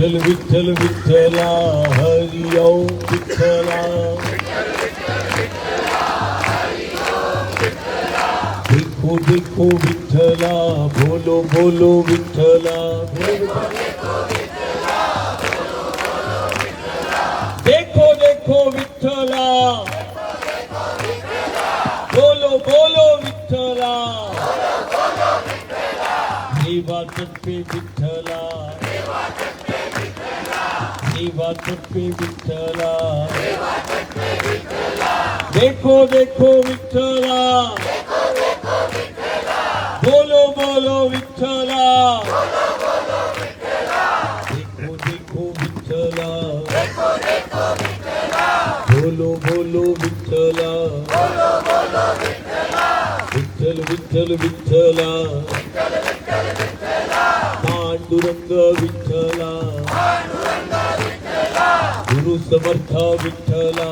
विठ्ठल विठ्ठल विठ्ठला हरि ओम विठ्ठला देखो देखो विठ्ठला बोलो बोलो विठ्ठला देखो देखो विठ्ठला बोलो बोलो विठ्ठला सेवा पे विठ्ठला सेवा पे विठ्ठला देखो देखो विठ्ठला बोलो बोलो विठ्ठला देखो देखो विठ्ठला बोलो बोलो विठ्ठला विठ्ठल विठ्ठल विठ्ठला पांडुरंग विठ्ठला गुरु समर्थ विठ्ठला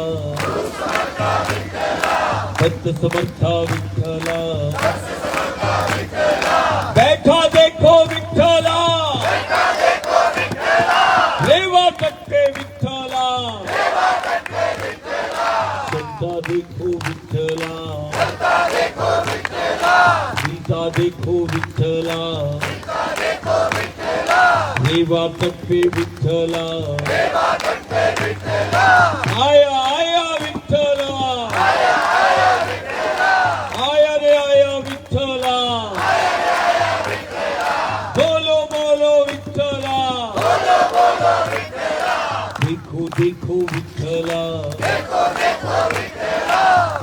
भक्त समर्थ विठ्ठला बैठा देखो विठ्ठला लेवा कट्टे विठ्ठला संता देखो विठ्ठला गीता देखो विठ्ठला लेवा कट्टे विठ्ठला आया आया विठ्ठला आया रे आया विठ्ठला बोलो बोलो विठ्ठला देखो देखो विठ्ठला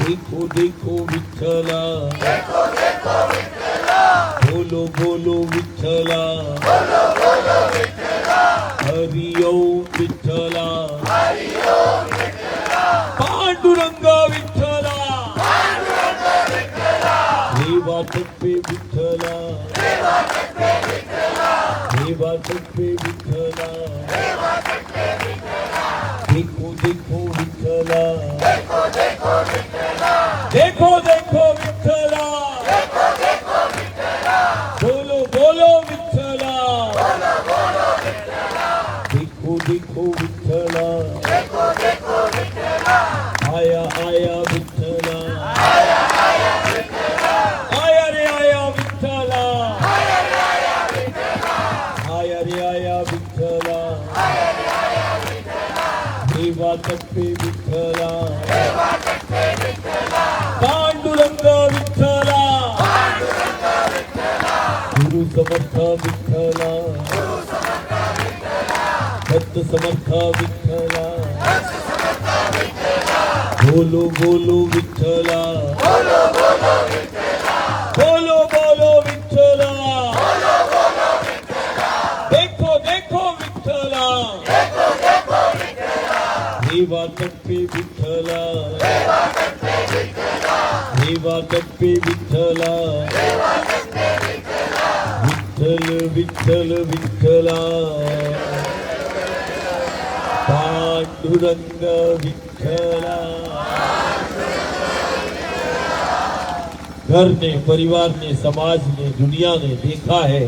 देखो देखो विठ्ठला बोलो बोलो विठ्ठला हरि ओम विठ्ठला पांडुरंग विठ्ठला देवा तत्वे विठ्ठला देवा तत्वे विठ्ठला देखो देखो विठ्ठला देखो देखो विठ्ठला बोलो बोलो विठ्ठला देखो देखो विठ्ठला आया आया विठ्ठला आया रे आया विठ्ठला आया रे आया विठ्ठला देवा तत्वे विठ्ठला पांडुरंग विठ्ठला गुरु समर्थ विठ्ठला भक्त समर्थ विठ्ठला बोलो बोलो विठ्ठला बोलो बोलो विठ्ठला देखो देखो विठ्ठला देवा तत्वे विठ्ठला देवा तत्वे विठ्ठला विठ्ठल विठ्ठल विठ्ठला पांडुरंग विठ्ठला घर ने परिवार ने समाज ने दुनिया ने देखा है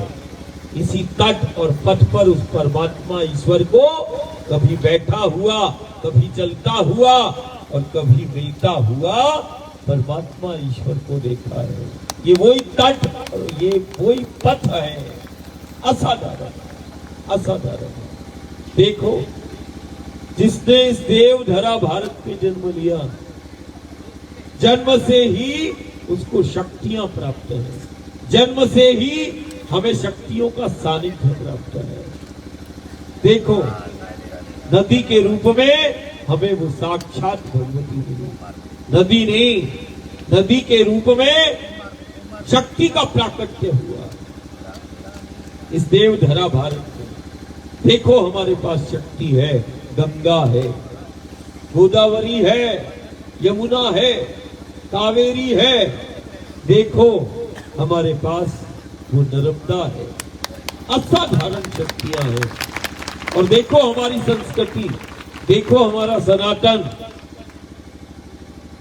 इसी तट और पथ पर उस परमात्मा ईश्वर को कभी बैठा हुआ कभी चलता हुआ और कभी मिलता हुआ परमात्मा ईश्वर को देखा है। ये वही तट और ये वही पथ है असाधारण असाधारण। देखो जिसने इस देवधरा भारत में जन्म लिया जन्म से ही उसको शक्तियां प्राप्त है, जन्म से ही हमें शक्तियों का सानिध्य प्राप्त है। देखो नदी के रूप में हमें वो साक्षात भगवती मिली, नदी ने नदी के रूप में शक्ति का प्राकट्य हुआ इस देवधरा भारत में। देखो हमारे पास शक्ति है, गंगा है, गोदावरी है, यमुना है, कावेरी है। देखो हमारे पास वो नर्मदा है, असाधारण शक्तियां हैं। और देखो हमारी संस्कृति, देखो हमारा सनातन,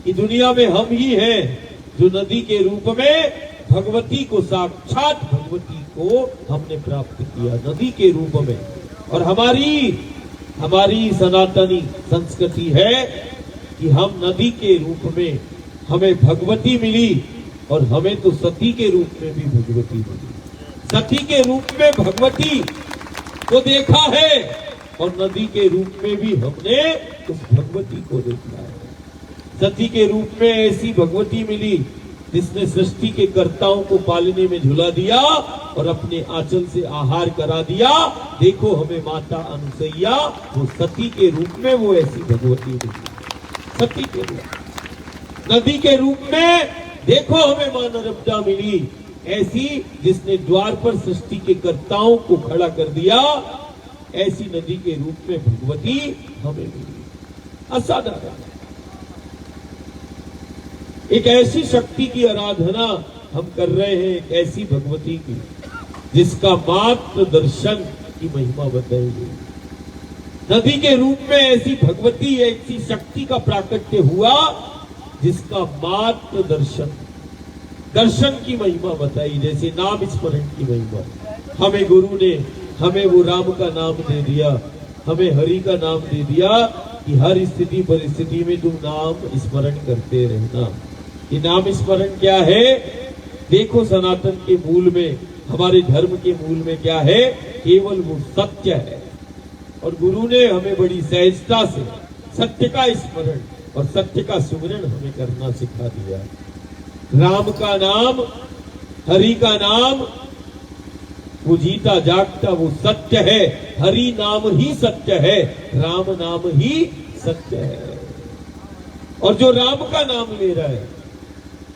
कि दुनिया में हम ही हैं जो नदी के रूप में भगवती को, साक्षात भगवती को हमने प्राप्त किया नदी के रूप में। और हमारी सनातनी संस्कृति है कि हम नदी के रूप में हमें भगवती मिली और हमें तो सती के रूप में भी भगवती मिली। सती के रूप में भगवती को देखा है और नदी के रूप में भी हमने उस भगवती को देखा है। सती के रूप में ऐसी भगवती मिली जिसने सृष्टि के कर्ताओं को पालने में झुला दिया और अपने आंचल से आहार करा दिया। देखो हमें माता अनुसैया वो सती के रूप में वो ऐसी भगवती मिली, सती के रूप। नदी के रूप में देखो हमें मां नर्मदा मिली, ऐसी जिसने द्वार पर सृष्टि के कर्ताओं को खड़ा कर दिया। ऐसी नदी के रूप में भगवती हमें मिली, असाधारण। एक ऐसी शक्ति की आराधना हम कर रहे हैं, एक ऐसी भगवती की जिसका मात्र दर्शन की महिमा बताई गई। नदी के रूप में ऐसी भगवती, ऐसी शक्ति का प्राकट्य हुआ जिसका मात्र दर्शन की महिमा बताई। जैसे नाम स्मरण की महिमा, हमें गुरु ने हमें वो राम का नाम दे दिया, हमें हरि का नाम दे दिया कि हर स्थिति परिस्थिति में तुम नाम स्मरण करते रहना। ये नाम स्मरण क्या है? देखो सनातन के मूल में, हमारे धर्म के मूल में क्या है? केवल वो सत्य है। और गुरु ने हमें बड़ी सहजता से सत्य का स्मरण और सत्य का सुमिरन हमें करना सिखा दिया। राम का नाम, हरि का नाम, वो जीता जागता वो सत्य है। हरि नाम ही सत्य है, राम नाम ही सत्य है। और जो राम का नाम ले रहा है,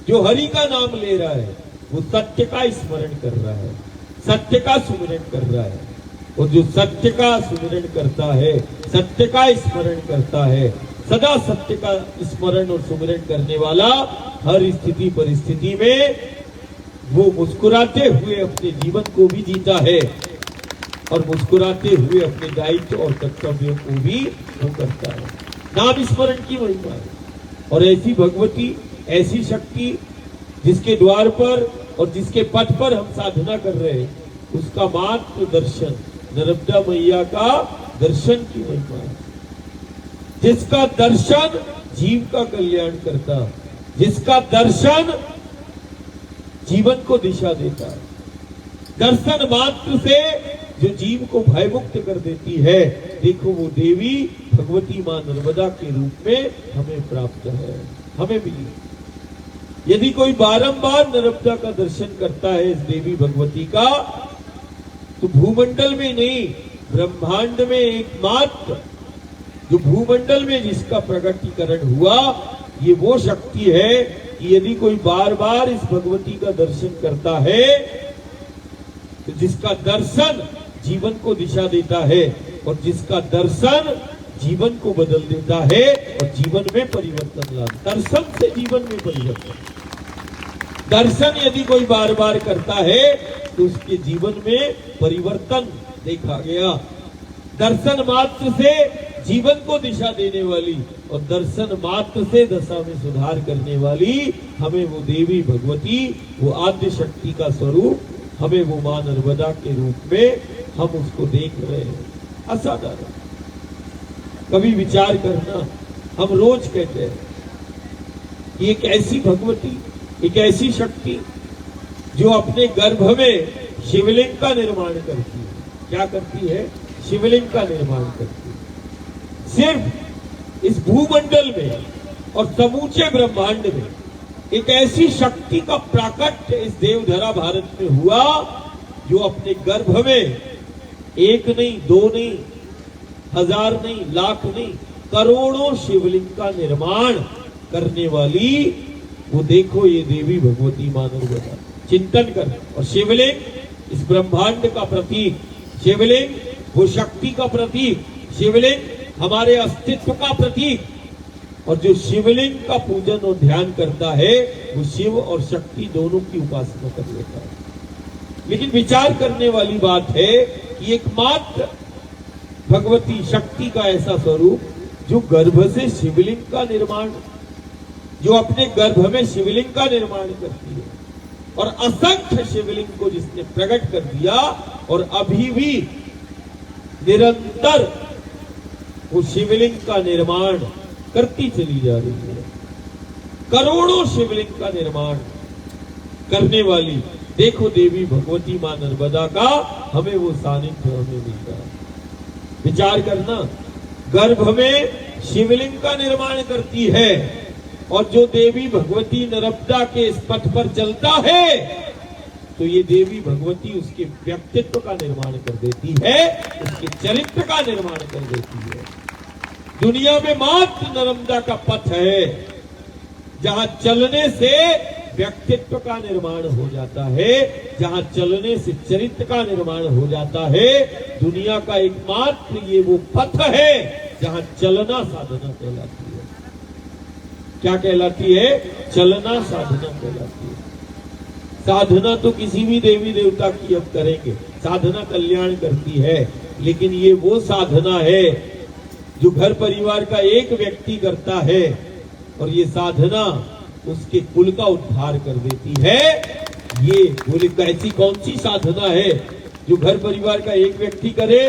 जो हरि का नाम ले रहा है, वो सत्य का स्मरण कर रहा है, सत्य का सुमिरन कर रहा है। और जो सत्य का सुमिरन करता है, सत्य का स्मरण करता है, सदा सत्य का स्मरण और सुमिरन करने वाला हर स्थिति परिस्थिति में वो मुस्कुराते हुए अपने जीवन को भी जीता है और मुस्कुराते हुए अपने दायित्व और कर्तव्यों को भी वो करता है। नाम स्मरण की महिमा है। और ऐसी भगवती, ऐसी शक्ति जिसके द्वार पर और जिसके पथ पर हम साधना कर रहे हैं, उसका मात्र दर्शन, नर्मदा मैया का दर्शन की महिमा है। जिसका दर्शन जीव का कल्याण करता, जिसका दर्शन जीवन को दिशा देता है। दर्शन मात्र से जो जीव को भयमुक्त कर देती है, देखो वो देवी भगवती मां नर्मदा के रूप में हमें प्राप्त है, हमें मिली। यदि कोई बारंबार नर्मदा का दर्शन करता है, इस देवी भगवती का, तो भूमंडल में नहीं, ब्रह्मांड में एकमात्र जो भूमंडल में जिसका प्रकटीकरण हुआ, ये वो शक्ति है कि यदि कोई बार बार इस भगवती का दर्शन करता है, तो जिसका दर्शन जीवन को दिशा देता है और जिसका दर्शन जीवन को बदल देता है और जीवन में परिवर्तन लाता। दर्शन से जीवन में परिवर्तन। दर्शन यदि कोई बार बार करता है तो उसके जीवन में परिवर्तन देखा गया। दर्शन मात्र से जीवन को दिशा देने वाली और दर्शन मात्र से दशा में सुधार करने वाली हमें वो देवी भगवती, वो आद्य शक्ति का स्वरूप, हमें वो मां नर्मदा के रूप में हम उसको देख रहे हैं। असाधारण। कभी विचार करना, हम रोज कहते हैं कि एक ऐसी भगवती, एक ऐसी शक्ति जो अपने गर्भ में शिवलिंग का निर्माण करती है। क्या करती है? शिवलिंग का निर्माण करती है। सिर्फ इस भूमंडल में और समूचे ब्रह्मांड में एक ऐसी शक्ति का प्राकट्य इस देवधरा भारत में हुआ जो अपने गर्भ में एक नहीं, दो नहीं, हजार नहीं, लाख नहीं, करोड़ों शिवलिंग का निर्माण करने वाली वो देखो ये देवी भगवती मां नर्मदा। चिंतन कर। और शिवलिंग इस ब्रह्मांड का प्रतीक, शिवलिंग वो शक्ति का प्रतीक, शिवलिंग हमारे अस्तित्व का प्रतीक। और जो शिवलिंग का पूजन और ध्यान करता है वो शिव और शक्ति दोनों की उपासना कर लेता है। लेकिन विचार करने वाली बात है कि एकमात्र भगवती शक्ति का ऐसा स्वरूप जो गर्भ से शिवलिंग का निर्माण, जो अपने गर्भ में शिवलिंग का निर्माण करती है और असंख्य शिवलिंग को जिसने प्रकट कर दिया और अभी भी निरंतर वो शिवलिंग का निर्माण करती चली जा रही है। करोड़ों शिवलिंग का निर्माण करने वाली देखो देवी भगवती मां नर्मदा का हमें वो सानिध्य हमें मिलता है। विचार करना, गर्भ में शिवलिंग का निर्माण करती है और जो देवी भगवती नर्मदा के इस पथ पर चलता है तो ये देवी भगवती उसके व्यक्तित्व का निर्माण कर देती है, उसके चरित्र का निर्माण कर देती है। दुनिया में मात्र नर्मदा का पथ है जहां चलने से व्यक्तित्व का निर्माण हो जाता है, जहां चलने से चरित्र का निर्माण हो जाता है। दुनिया का एकमात्र ये वो पथ है जहां चलना साधना कहलाती है। क्या कहलाती है? चलना साधना कहलाती है। साधना तो किसी भी देवी देवता की अब करेंगे, साधना कल्याण करती है, लेकिन ये वो साधना है जो घर परिवार का एक व्यक्ति करता है और ये साधना उसके कुल का उद्धार कर देती है। ये बोले कैसी कौन सी साधना है जो घर परिवार का एक व्यक्ति करे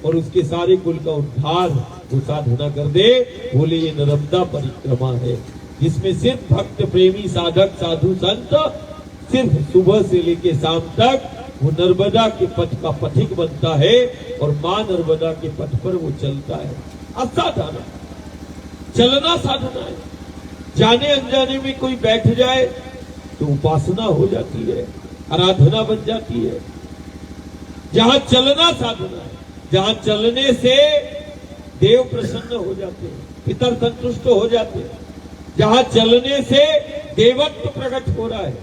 और उसके सारे कुल का उद्धार वो साधना कर दे? बोले ये नर्मदा परिक्रमा है, जिसमें सिर्फ भक्त प्रेमी साधक साधु संत सिर्फ सुबह से लेके शाम तक वो नर्मदा के पथ का पथिक बनता है और मां नर्मदा के पथ पर वो चलता है। असाधारण चलना साधना है। जाने अनजाने में कोई बैठ जाए तो उपासना हो जाती है, आराधना बन जाती है। जहां चलना साधना है, जहां चलने से देव प्रसन्न हो जाते हैं, पितर संतुष्ट हो जाते हैं, जहां चलने से देवत्व प्रकट हो रहा है,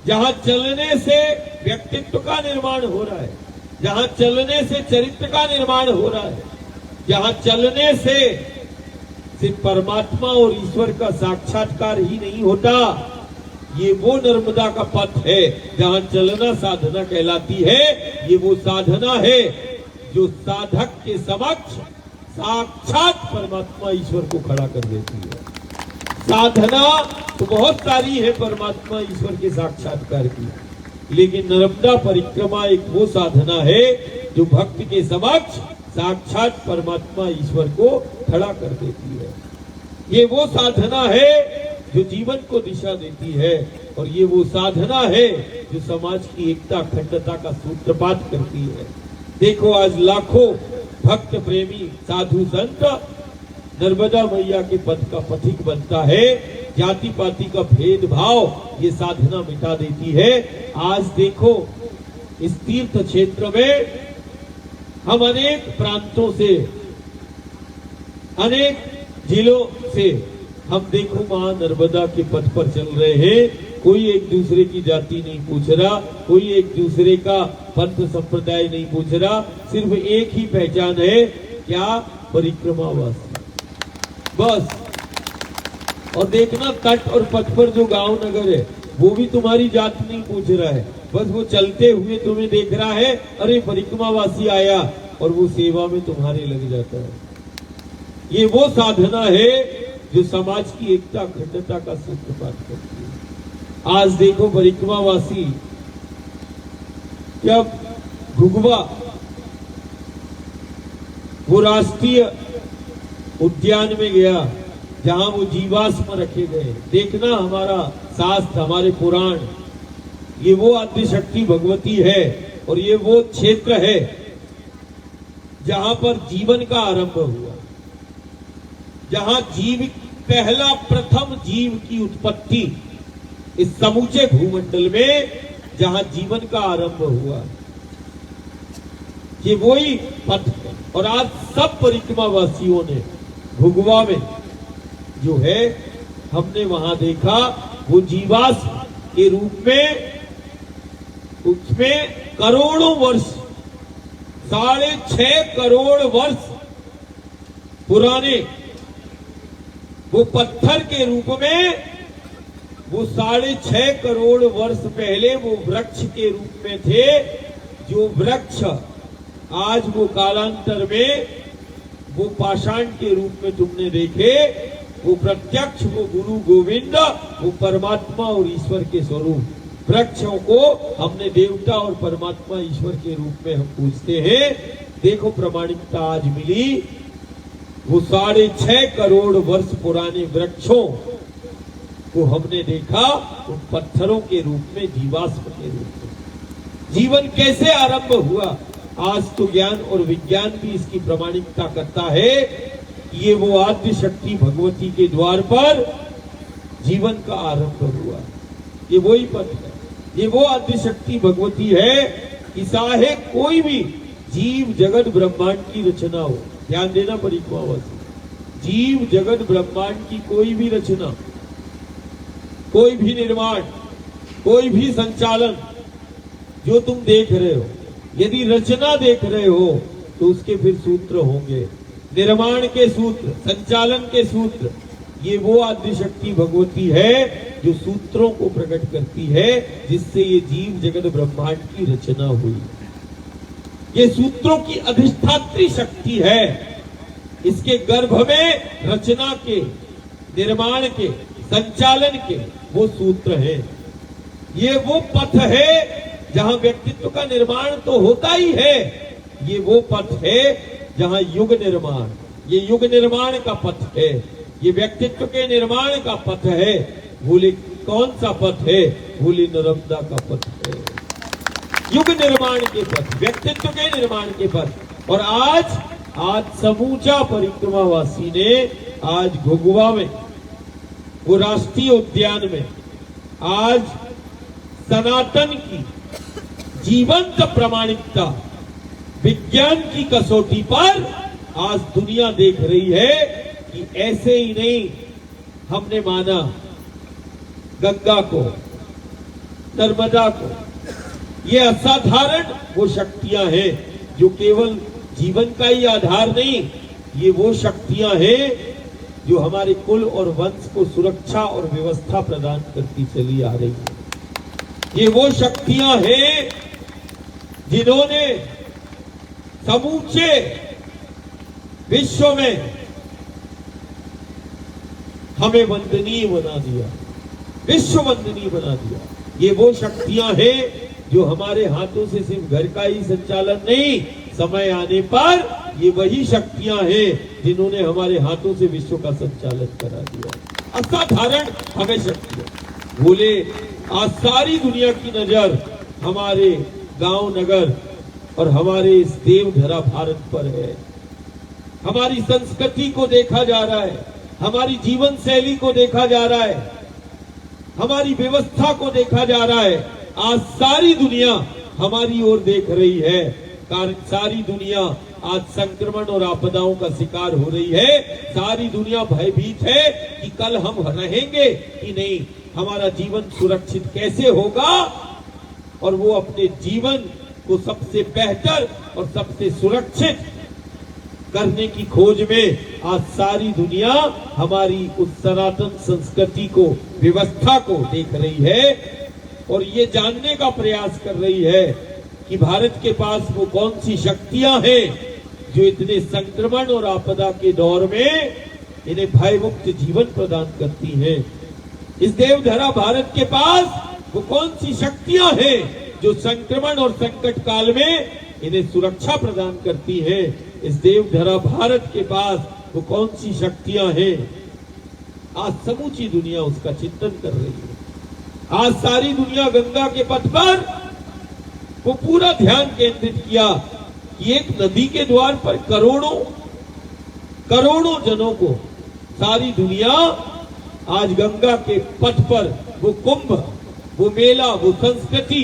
जहां चलने से व्यक्तित्व का निर्माण हो रहा है, जहां चलने से चरित्र का निर्माण हो रहा है, जहां चलने से सिर्फ परमात्मा और ईश्वर का साक्षात्कार ही नहीं होता, ये वो नर्मदा का पथ है जहां चलना साधना कहलाती है। ये वो साधना है जो साधक के समक्ष साक्षात परमात्मा ईश्वर को खड़ा कर देती है। साधना तो बहुत सारी है परमात्मा ईश्वर के साक्षात्कार की, लेकिन नर्मदा परिक्रमा एक वो साधना है जो भक्त के समक्ष साक्षात परमात्मा ईश्वर को खड़ा कर देती है। ये वो साधना है जो जीवन को दिशा देती है और ये वो साधना है जो समाज की एकता अखंडता का सूत्रपात करती है। देखो आज लाखों भक्त प्रेमी साधु संत नर्मदा मैया के पथ का पथिक बनता है। जाति पाति का भेदभाव ये साधना मिटा देती है। आज देखो इस तीर्थ क्षेत्र में हम अनेक प्रांतों से, अनेक जिलों से हम देखो मां नर्मदा के पथ पर चल रहे हैं। कोई एक दूसरे की जाति नहीं पूछ रहा, कोई एक दूसरे का पंथ संप्रदाय नहीं पूछ रहा, सिर्फ एक ही पहचान है, क्या? परिक्रमावासी, बस। और देखना तट और पथ पर जो गांव नगर है वो भी तुम्हारी जात नहीं पूछ रहा है, बस वो चलते हुए तुम्हें देख रहा है, अरे परिक्रमावासी आया, और वो सेवा में तुम्हारे लग जाता है। ये वो साधना है जो समाज की एकता अखंडता का सूत्रपात करती है। आज देखो परिक्रमावासी जब घुघुवा वो राष्ट्रीय उद्यान में गया जहां वो जीवाश्म रखे गए, देखना हमारा शास्त्र, हमारे पुराण, ये वो आदिशक्ति भगवती है और ये वो क्षेत्र है जहां पर जीवन का आरंभ हुआ, जहां जीव पहला प्रथम जीव की उत्पत्ति इस समूचे भूमंडल में, जहां जीवन का आरंभ हुआ, ये वही पथ है। और आज सब परिक्रमावासियों ने घुघुवा में जो है हमने वहां देखा वो जीवाश्म के रूप में, उसमें करोड़ों वर्ष, 6.5 करोड़ वर्ष पुराने वो पत्थर के रूप में, वो 6.5 करोड़ वर्ष पहले वो वृक्ष के रूप में थे, जो वृक्ष आज वो कालांतर में वो पाषाण के रूप में तुमने देखे, वो प्रत्यक्ष वो गुरु गोविंद, वो परमात्मा और ईश्वर के स्वरूप। वृक्षों को हमने देवता और परमात्मा ईश्वर के रूप में हम पूजते हैं। देखो प्रामाणिकता आज मिली, वो 6.5 करोड़ वर्ष पुराने वृक्षों को हमने देखा उन पत्थरों के रूप में, जीवाश्म के रूप में। जीवन कैसे आरंभ हुआ, आज तो ज्ञान और विज्ञान भी इसकी प्रामाणिकता करता है। ये वो आद्य शक्ति भगवती के द्वार पर जीवन का आरंभ हुआ। ये वही पथ है, ये वो आद्य शक्ति भगवती है कि चाहे कोई भी जीव जगत ब्रह्मांड की रचना हो, ध्यान देना परिक्वावासी, जीव जगत ब्रह्मांड की कोई भी रचना, कोई भी निर्माण, कोई भी संचालन जो तुम देख रहे हो, यदि रचना देख रहे हो तो उसके फिर सूत्र होंगे, निर्माण के सूत्र, संचालन के सूत्र। ये वो आद्य शक्ति भगवती है जो सूत्रों को प्रकट करती है, जिससे ये जीव जगत ब्रह्मांड की रचना हुई। ये सूत्रों की अधिष्ठात्री शक्ति है। इसके गर्भ में रचना के, निर्माण के, संचालन के वो सूत्र है। ये वो पथ है जहां व्यक्तित्व का निर्माण तो होता ही है। ये वो पथ है जहां युग निर्माण, ये युग निर्माण का पथ है, ये व्यक्तित्व के निर्माण का पथ है। बोले कौन सा पथ है? बोले नर्मदा का पथ है। युग निर्माण के पथ, व्यक्तित्व के निर्माण के पथ। और आज समूचा परिक्रमावासी ने आज घुघुआ में, वो राष्ट्रीय उद्यान में, आज सनातन की जीवंत प्रामाणिकता विज्ञान की कसौटी पर आज दुनिया देख रही है कि ऐसे ही नहीं हमने माना गंगा को, नर्मदा को। ये असाधारण वो शक्तियां हैं जो केवल जीवन का ही आधार नहीं, ये वो शक्तियां हैं जो हमारे कुल और वंश को सुरक्षा और व्यवस्था प्रदान करती चली आ रही है। ये वो शक्तियां हैं जिन्होंने समूचे विश्व में हमें वंदनीय बना दिया, विश्व वंदनीय बना दिया। ये वो शक्तियां हैं जो हमारे हाथों से सिर्फ घर का ही संचालन नहीं, समय आने पर ये वही शक्तियां हैं जिन्होंने हमारे हाथों से विश्व का संचालन करा दिया। असाधारण हमें शक्तियां। बोले आज सारी दुनिया की नजर हमारे गांव नगर और हमारे इस देवधरा भारत पर है। हमारी संस्कृति को देखा जा रहा है, हमारी जीवन शैली को देखा जा रहा है, हमारी व्यवस्था को देखा जा रहा है। आज सारी दुनिया हमारी ओर देख रही है, कारण सारी दुनिया आज संक्रमण और आपदाओं का शिकार हो रही है। सारी दुनिया भयभीत है कि कल हम रहेंगे कि नहीं, हमारा जीवन सुरक्षित कैसे होगा। और वो अपने जीवन को सबसे बेहतर और सबसे सुरक्षित करने की खोज में आज सारी दुनिया हमारी उस सनातन संस्कृति को, व्यवस्था को देख रही है और ये जानने का प्रयास कर रही है कि भारत के पास वो कौन सी शक्तियां हैं जो इतने संक्रमण और आपदा के दौर में इन्हें भयमुक्त जीवन प्रदान करती हैं। इस देवधरा भारत के पास वो कौन सी शक्तियां हैं जो संक्रमण और संकट काल में इन्हें सुरक्षा प्रदान करती हैं। इस देवधरा भारत के पास वो कौन सी शक्तियां हैं। आज समूची दुनिया उसका चिंतन कर रही है। आज सारी दुनिया गंगा के पथ पर वो पूरा ध्यान केंद्रित किया कि एक नदी के द्वार पर करोड़ों जनों को सारी दुनिया आज गंगा के पथ पर वो कुंभ, वो मेला, वो संस्कृति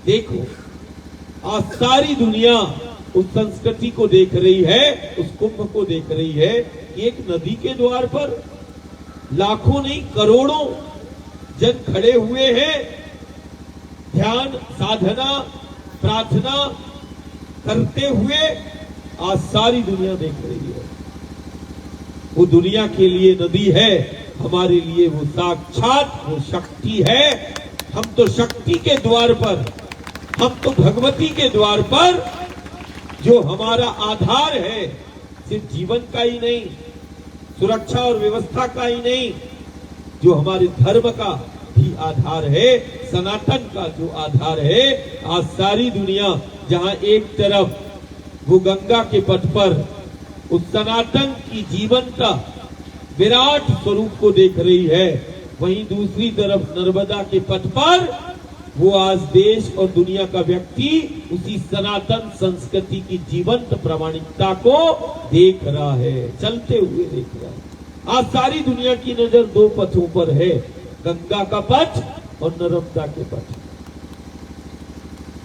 देखो। आज सारी दुनिया उस संस्कृति को देख रही है, उस कुंभ को देख रही है। एक नदी के द्वार पर लाखों नहीं करोड़ों जन खड़े हुए हैं, ध्यान, साधना, प्रार्थना करते हुए आज सारी दुनिया देख रही है। वो दुनिया के लिए नदी है, हमारे लिए वो साक्षात वो शक्ति है। हम तो शक्ति के द्वार पर, हम तो भगवती के द्वार पर, जो हमारा आधार है, सिर्फ जीवन का ही नहीं, सुरक्षा और व्यवस्था का ही नहीं, जो हमारे धर्म का भी आधार है, सनातन का जो आधार है। आज सारी दुनिया जहां एक तरफ वो गंगा के पथ पर उस सनातन की जीवंता विराट स्वरूप को देख रही है, वहीं दूसरी तरफ नर्मदा के पथ पर वो आज देश और दुनिया का व्यक्ति उसी सनातन संस्कृति की जीवंत प्रामाणिकता को देख रहा है, चलते हुए देख रहा है। आज सारी दुनिया की नजर दो पथों पर है, गंगा का पथ और नर्मदा के पथ।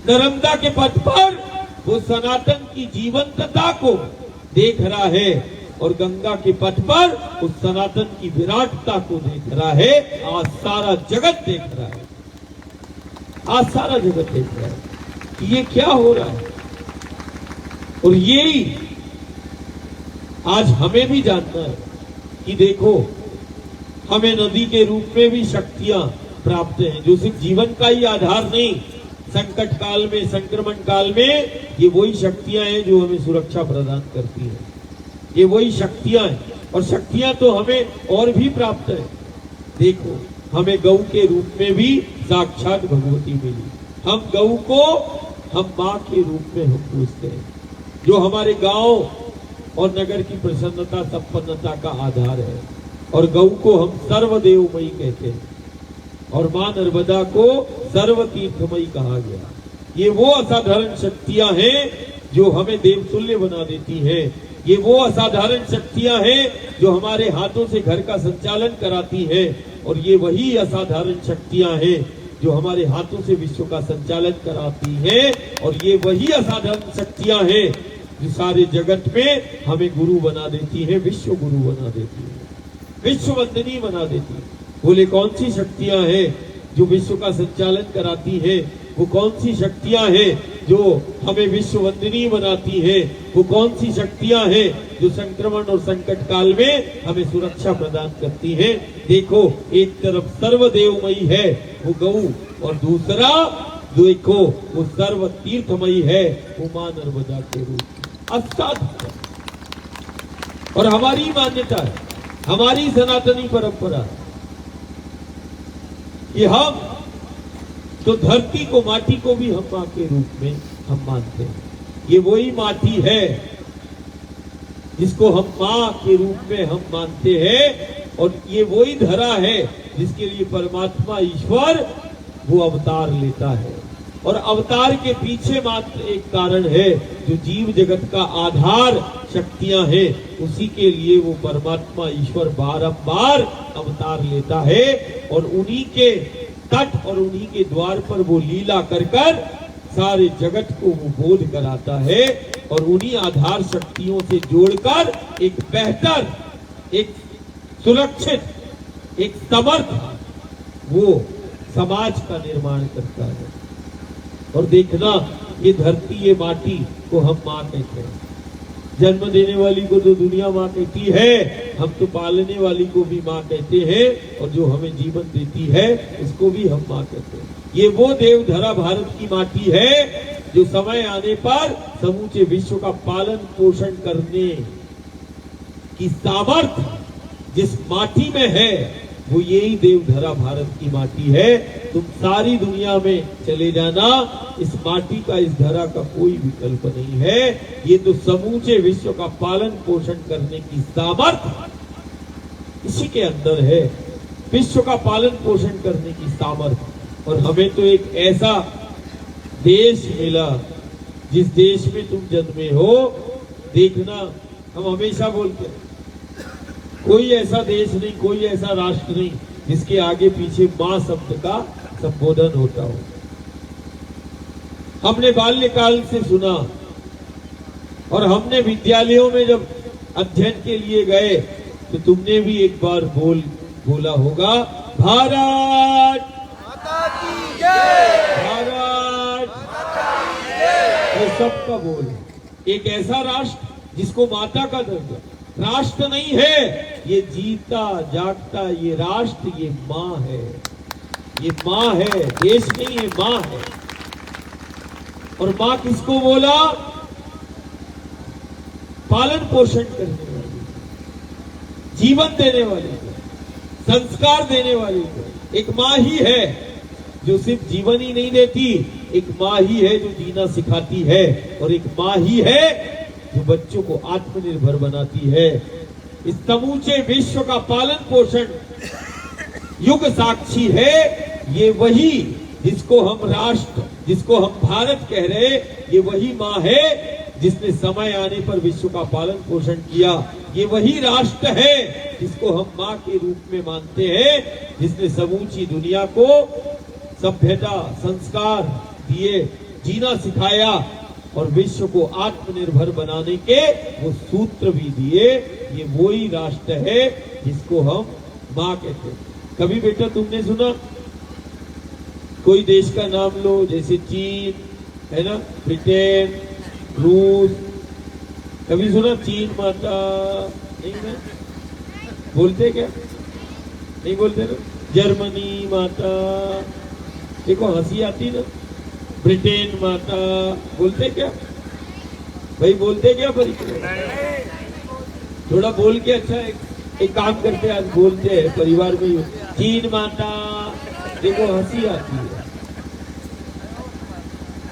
नर्मदा के पथ पर वो सनातन की जीवंतता को देख रहा है और गंगा के पथ पर उस सनातन की विराटता को देख रहा है। आज सारा जगत देख रहा है, आज सारा जगत देख रहा है कि ये क्या हो रहा है। और यही आज हमें भी जानना है कि देखो, हमें नदी के रूप में भी शक्तियां प्राप्त हैं, जो सिर्फ जीवन का ही आधार नहीं, संकट काल में, संक्रमण काल में ये वही शक्तियां हैं जो हमें सुरक्षा प्रदान करती हैं। ये वही शक्तियां हैं और शक्तियां तो हमें और भी प्राप्त है। देखो, हमें गौ के रूप में भी साक्षात भगवती मिली। हम गौ को हम माँ के रूप में हम पूजते हैं, जो हमारे गांव और नगर की प्रसन्नता संपन्नता का आधार है। और गौ को हम सर्वदेवमयी कहते हैं और मां नर्मदा को सर्वतीर्थमयी कहा गया। ये वो असाधारण शक्तियां हैं जो हमें देवतुल्य बना देती हैं। ये वो असाधारण शक्तियां हैं जो हमारे हाथों से घर का संचालन कराती हैं और ये वही असाधारण शक्तियां हैं जो हमारे हाथों से विश्व का संचालन कराती हैं और ये वही असाधारण शक्तियां हैं जो सारे जगत में हमें गुरु बना देती है, विश्व गुरु बना देती है, विश्व वंदनी बना देती है। बोले कौन सी शक्तियां हैं जो विश्व का संचालन कराती है? वो कौन सी शक्तियां हैं जो हमें विश्व वंदनी बनाती है? वो कौन सी शक्तियां हैं जो संक्रमण और संकट काल में हमें सुरक्षा प्रदान करती हैं? देखो, एक तरफ सर्वदेवमयी है वो गौ और दूसरा देखो वो सर्व तीर्थमयी है वो मां नर्मदा के रूप। असाध्य और हमारी मान्यता है, हमारी सनातनी परंपरा कि हम तो धरती को, माटी को भी हम मां के रूप में हम मानते हैं। ये वही माटी है जिसको हम मां के रूप में हम मानते हैं और ये वही धरा है जिसके लिए परमात्मा ईश्वर वो अवतार लेता है। और अवतार के पीछे मात्र एक कारण है, जो जीव जगत का आधार शक्तियां हैं, उसी के लिए वो परमात्मा ईश्वर बारंबार अवतार लेता है और उन्हीं के तट और उन्हीं के द्वार पर वो लीला कर कर सारे जगत को वो बोध कराता है और उन्हीं आधार शक्तियों से जोड़कर एक बेहतर, एक सुरक्षित, एक समर्थ वो समाज का निर्माण करता है। और देखना, ये धरती, ये माटी को हम माँ कहते हैं। जन्म देने वाली को तो दुनिया माँ कहती है, हम तो पालने वाली को भी माँ कहते हैं और जो हमें जीवन देती है उसको भी हम माँ कहते हैं। ये वो देवधरा भारत की माटी है जो समय आने पर समूचे विश्व का पालन पोषण करने की सामर्थ्य जिस माटी में है वो यही देवधरा भारत की माटी है। तुम सारी दुनिया में चले जाना, इस माटी का, इस धरा का कोई विकल्प नहीं है। ये तो समूचे विश्व का पालन पोषण करने की सामर्थ्य इसी के अंदर है, विश्व का पालन पोषण करने की सामर्थ्य। और हमें तो एक ऐसा देश मिला जिस देश में तुम जन्मे हो। देखना, हम हमेशा बोलते हैं कोई ऐसा देश नहीं, कोई ऐसा राष्ट्र नहीं जिसके आगे पीछे मां शब्द का संबोधन होता हो। हमने बाल्यकाल से सुना और हमने विद्यालयों में जब अध्ययन के लिए गए तो तुमने भी एक बार बोला होगा, भारत माता की जय, भारत माता की जय। ये सबका बोल है। एक ऐसा राष्ट्र जिसको माता का दर्जा, राष्ट्र नहीं है, ये जीता जागता ये राष्ट्र, ये माँ है, ये माँ है, देश नहीं है, माँ है। और माँ किसको बोला? पालन पोषण करने वाली, जीवन देने वाली, संस्कार देने वाली एक माँ ही है जो सिर्फ जीवन ही नहीं देती, एक माँ ही है जो जीना सिखाती है और एक माँ ही है जो बच्चों को आत्मनिर्भर बनाती है। इस समूचे विश्व का पालन पोषण युग साक्षी है ये वही जिसको हम राष्ट्र, जिसको हम भारत कह रहे, ये वही माँ है जिसने समय आने पर विश्व का पालन पोषण किया। ये वही राष्ट्र है जिसको हम माँ के रूप में मानते हैं, जिसने समूची दुनिया को सभ्यता संस्कार दिए, जीना सिखाया और विश्व को आत्मनिर्भर बनाने के वो सूत्र भी दिए। ये वही राष्ट्र है जिसको हम माँ कहते हैं। कभी बेटा तुमने सुना कोई देश का नाम लो, जैसे चीन है ना, ब्रिटेन, रूस, कभी सुना चीन माता? नहीं ना, बोलते क्या? नहीं बोलते ना। जर्मनी माता, देखो हंसी आती ना। ब्रिटेन माता, बोलते क्या भाई? बोलते क्या परिवार? थोड़ा बोल के अच्छा एक काम करते आज बोलते हैं परिवार में, चीन माता, देखो हंसी आती है।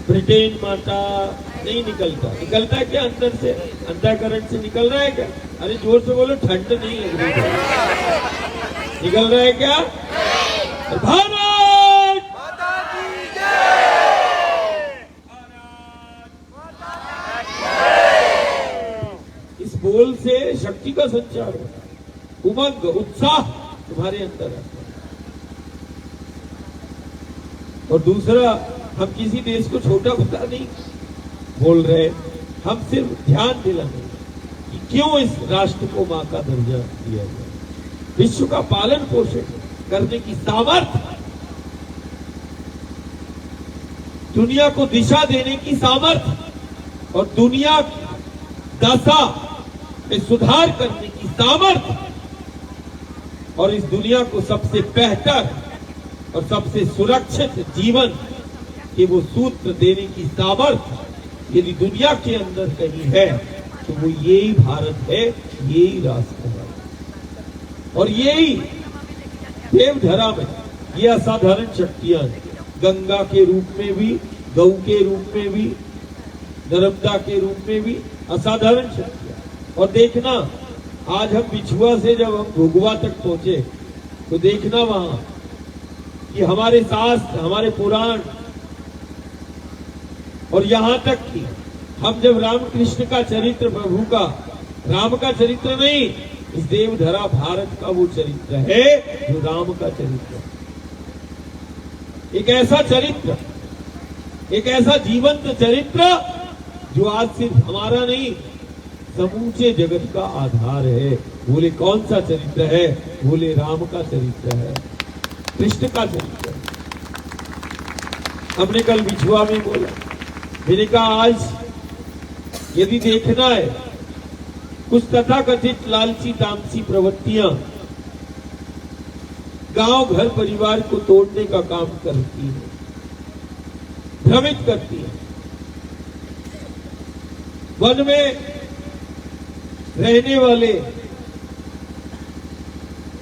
ब्रिटेन माता नहीं निकलता, निकलता है क्या अंदर से? अंतःकरण से निकल रहा है क्या? अरे जोर से बोलो, ठंड नहीं लग रही है। निकल रहा है क्या? भारत माता की जय! इस बोल से शक्ति का संचार होता है, उमंग उत्साह तुम्हारे अंदर आता है। और दूसरा, हम किसी देश को छोटा बता नहीं बोल रहे, हम सिर्फ ध्यान दिलाने कि क्यों इस राष्ट्र को मां का दर्जा दिया गया। विश्व का पालन पोषण करने की सामर्थ्य, दुनिया को दिशा देने की सामर्थ्य और दुनिया की दशा में सुधार करने की सामर्थ्य और इस दुनिया को सबसे बेहतर और सबसे सुरक्षित जीवन के वो सूत्र देने की सामर्थ्य यदि दुनिया के अंदर कहीं है तो वो यही भारत है, यही राष्ट्र है। और यही देवधरा में ये असाधारण शक्तियां हैं, गंगा के रूप में भी, गौ के रूप में भी, नर्मदा के रूप में भी असाधारण शक्तियां। और देखना, आज हम बिछुआ से जब हम घुघुआ तक पहुंचे तो देखना वहां कि हमारे शास्त्र, हमारे पुराण और यहां तक कि हम जब रामकृष्ण का चरित्र, प्रभु का, राम का चरित्र नहीं, इस देवधरा भारत का वो चरित्र है जो राम का चरित्र है। एक ऐसा चरित्र, एक ऐसा जीवंत चरित्र जो आज सिर्फ हमारा नहीं, समूचे जगत का आधार है। बोले कौन सा चरित्र है? बोले राम का चरित्र है, कृष्ण का चरित्र है। हमने कल बिछुआ में बोला, मैंने कहा आज यदि देखना है कुछ तथाकथित लालची तामसी प्रवृत्तियां गांव घर परिवार को तोड़ने का काम करती है, भ्रमित करती है। वन में रहने वाले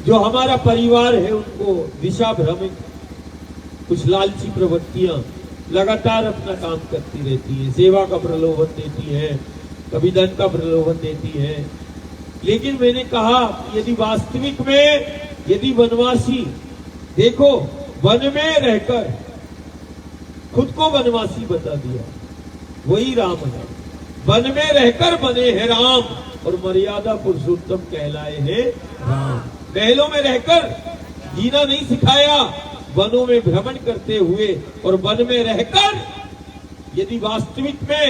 जो हमारा परिवार है उनको दिशा भ्रमित कुछ लालची प्रवृत्तियां लगातार अपना काम करती रहती है, सेवा का प्रलोभन देती है, कभी धन का प्रलोभन देती है। लेकिन मैंने कहा यदि वास्तविक में, यदि वनवासी, देखो वन में रहकर खुद को वनवासी बता दिया, वही राम है। वन में रहकर बने हैं राम और मर्यादा पुरुषोत्तम कहलाए हैं राम। महलों में रहकर जीना नहीं सिखाया, वनों में भ्रमण करते हुए और वन में रहकर यदि वास्तविक में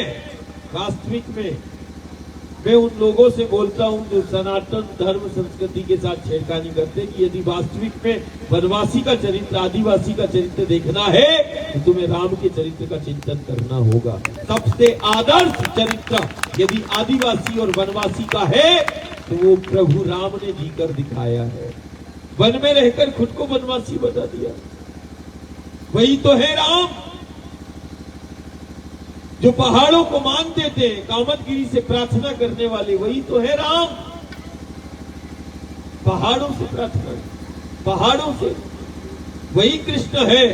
मैं उन लोगों से बोलता हूं जो सनातन धर्म संस्कृति के साथ छेड़खानी करते कि यदि वास्तविक में वनवासी का चरित्र, आदिवासी का चरित्र देखना है तो तुम्हें राम के चरित्र का चिंतन करना होगा। सबसे आदर्श चरित्र यदि आदिवासी और वनवासी का है तो वो प्रभु राम ने जीकर दिखाया है। वन में रहकर खुद को वनवासी बता दिया, वही तो है राम। जो पहाड़ों को मान देते हैं, कामतगिरी से प्रार्थना करने वाले, वही तो है राम। पहाड़ों से प्रार्थना, पहाड़ों से, वही कृष्ण है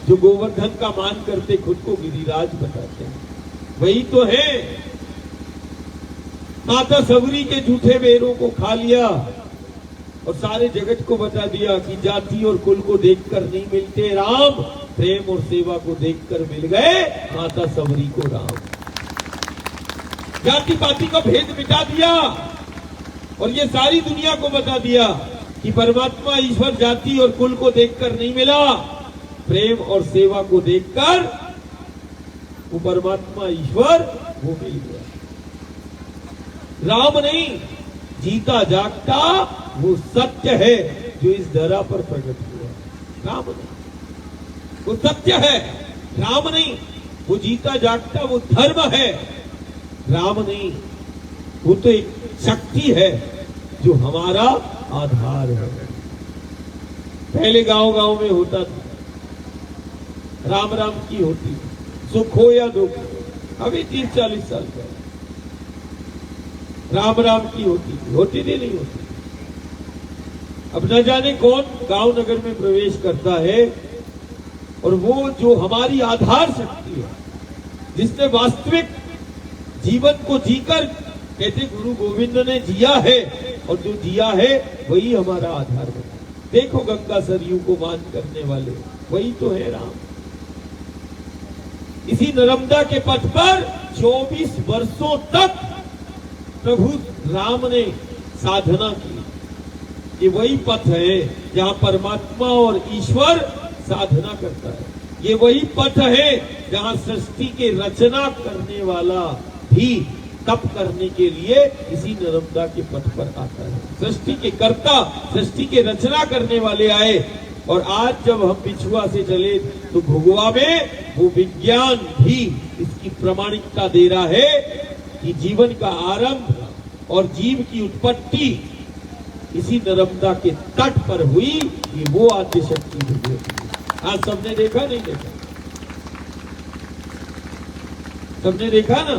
जो गोवर्धन का मान करते खुद को गिरिराज बताते हैं, वही तो है। माता सबरी के झूठे बेरों को खा लिया और सारे जगत को बता दिया कि जाति और कुल को देखकर नहीं मिलते राम, प्रेम और सेवा को देखकर मिल गए माता सबरी को राम। जाति पाति का भेद मिटा दिया और ये सारी दुनिया को बता दिया कि परमात्मा ईश्वर जाति और कुल को देखकर नहीं मिला, प्रेम और सेवा को देखकर वो परमात्मा ईश्वर वो मिल गया। राम नहीं, जीता जागता वो सत्य है जो इस धरा पर प्रकट हुआ। राम नहीं, वो सत्य है। राम नहीं, वो जीता जागता वो धर्म है। राम नहीं, वो तो एक शक्ति है जो हमारा आधार है। पहले गांव गांव में होता था, राम राम की होती, सुख हो या दुख, अभी 30-40 साल का राम राम की होती थी नहीं होती। अब न जाने कौन गांव नगर में प्रवेश करता है और वो जो हमारी आधार शक्ति है, जिसने वास्तविक जीवन को जीकर, कहते गुरु गोविंद ने जिया है और जो जिया है वही हमारा आधार बना। देखो गंगा सरयू को मान करने वाले वही तो है राम। इसी नर्मदा के पथ पर 24 वर्षों तक प्रभु राम ने साधना की। ये वही पथ है जहां परमात्मा और ईश्वर साधना करता है। ये वही पथ है जहां सृष्टि के रचना करने वाला भी तप करने के लिए इसी नर्मदा के पथ पर आता है। सृष्टि के कर्ता, सृष्टि के रचना करने वाले आए और आज जब हम पिछुआ से चले तो भुगवा में वो विज्ञान भी इसकी प्रमाणिकता दे रहा है कि जीवन का आरंभ और जीव की उत्पत्ति इसी नर्मदा के तट पर हुई। ये वो आद्य शक्ति भगवती। आज सबने देखा नहीं देखा? सबने देखा ना?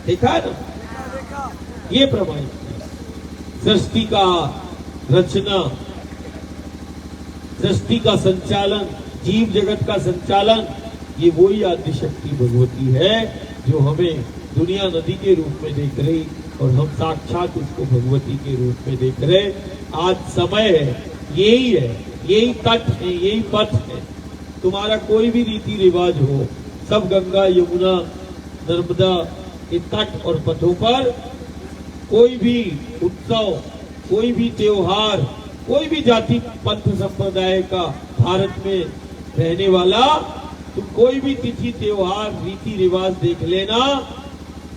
देखा है ना? ये प्रमाणित सृष्टि का रचना, सृष्टि का संचालन, जीव जगत का संचालन, ये वही आद्य शक्ति भगवती है जो हमें दुनिया नदी के रूप में देख रही और हम साक्षात उसको भगवती के रूप में देख रहे। आज समय है, यही है, यही तट है, यही पथ है। तुम्हारा कोई भी रीति रिवाज हो, सब गंगा यमुना नर्मदा के तट और पथों पर कोई भी उत्सव, कोई भी त्योहार, कोई भी जाति पंथ संप्रदाय का भारत में रहने वाला, तो कोई भी तिथि त्योहार रीति रिवाज देख लेना,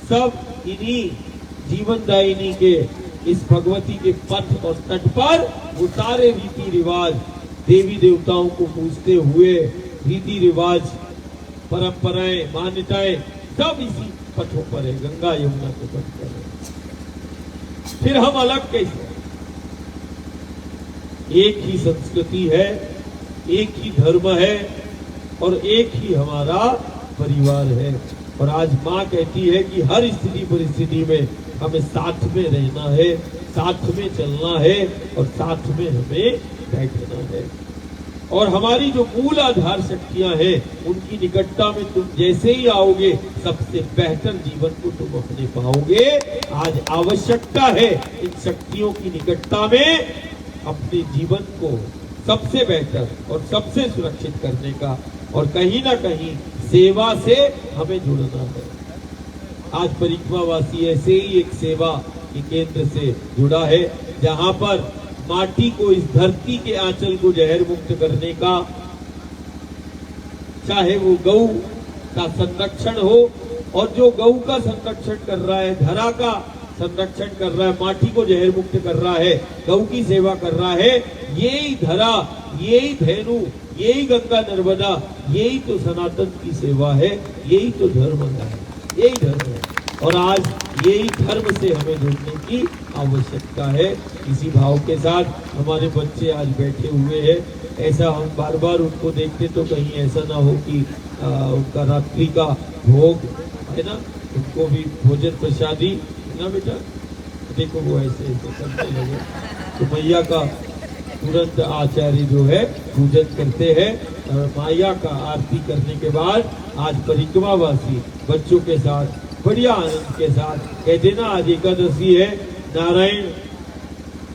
सब इन्हीं जीवनदायिनी के इस भगवती के पथ और तट पर वो सारे रीति रिवाज, देवी देवताओं को पूजते हुए रीति रिवाज, परंपराएं, मान्यताएं सब इसी पथों पर है, गंगा यमुना के पथ पर है। फिर हम अलग कैसे? एक ही संस्कृति है, एक ही धर्म है और एक ही हमारा परिवार है। और आज माँ कहती है कि हर स्थिति परिस्थिति में हमें साथ में रहना है, साथ में चलना है और साथ में हमें बैठना है। और हमारी जो मूल आधार शक्तियां हैं, उनकी निकटता में तुम जैसे ही आओगे, सबसे बेहतर जीवन को तुम अपने पाओगे। आज आवश्यकता है इन शक्तियों की निकटता में अपने जीवन को सबसे बेहतर और सबसे सुरक्षित करने का, और कहीं ना कहीं सेवा से हमें जुड़ना है। आज परिक्रमावासी ऐसे ही एक सेवा के केंद्र से जुड़ा है, जहां पर माटी को, इस धरती के आंचल को जहर मुक्त करने का, चाहे वो गौ का संरक्षण हो, और जो गौ का संरक्षण कर रहा है, धरा का संरक्षण कर रहा है, माटी को जहर मुक्त कर रहा है, गौ की सेवा कर रहा है, यही धरा, यही धेनु, यही गंगा नर्मदा, यही तो सनातन की सेवा है, यही तो धर्म है, यही धर्म है। और आज यही धर्म से हमें जुड़ने की आवश्यकता है। इसी भाव के साथ हमारे बच्चे आज बैठे हुए हैं। ऐसा हम बार बार उनको देखते तो कहीं ऐसा ना हो कि उनका रात्रि का भोग है ना, उनको भी भोजन प्रसादी ना बेटा, देखो वो ऐसे ऐसे करने लगे तो मैया का तुरंत आचार्य जो है पूजन करते हैं। और माया का आरती करने के बाद आज परिक्रमावासी बच्चों के साथ बढ़िया आनंद के साथ कहते ना आज एकादशी है, नारायण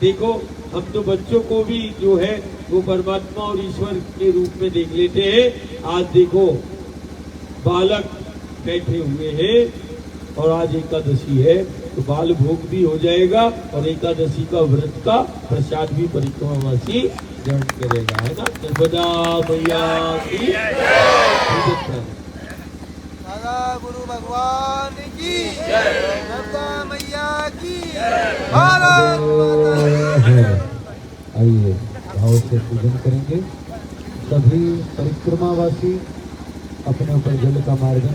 देखो हम तो बच्चों को भी जो है वो परमात्मा और ईश्वर के रूप में देख लेते हैं। आज देखो बालक बैठे हुए हैं और आज एकादशी है तो बाल भोग भी हो जाएगा और एकादशी का व्रत का प्रसाद भी परिक्रमावासी ग्रहण करेगा, है ना। नर्मदा मैया की दादा गुरु भगवान की नर्मदा मैया की भारत माता। आइए भाव से पूजन करेंगे। सभी परिक्रमावासी अपने ऊपर जल का मार्ग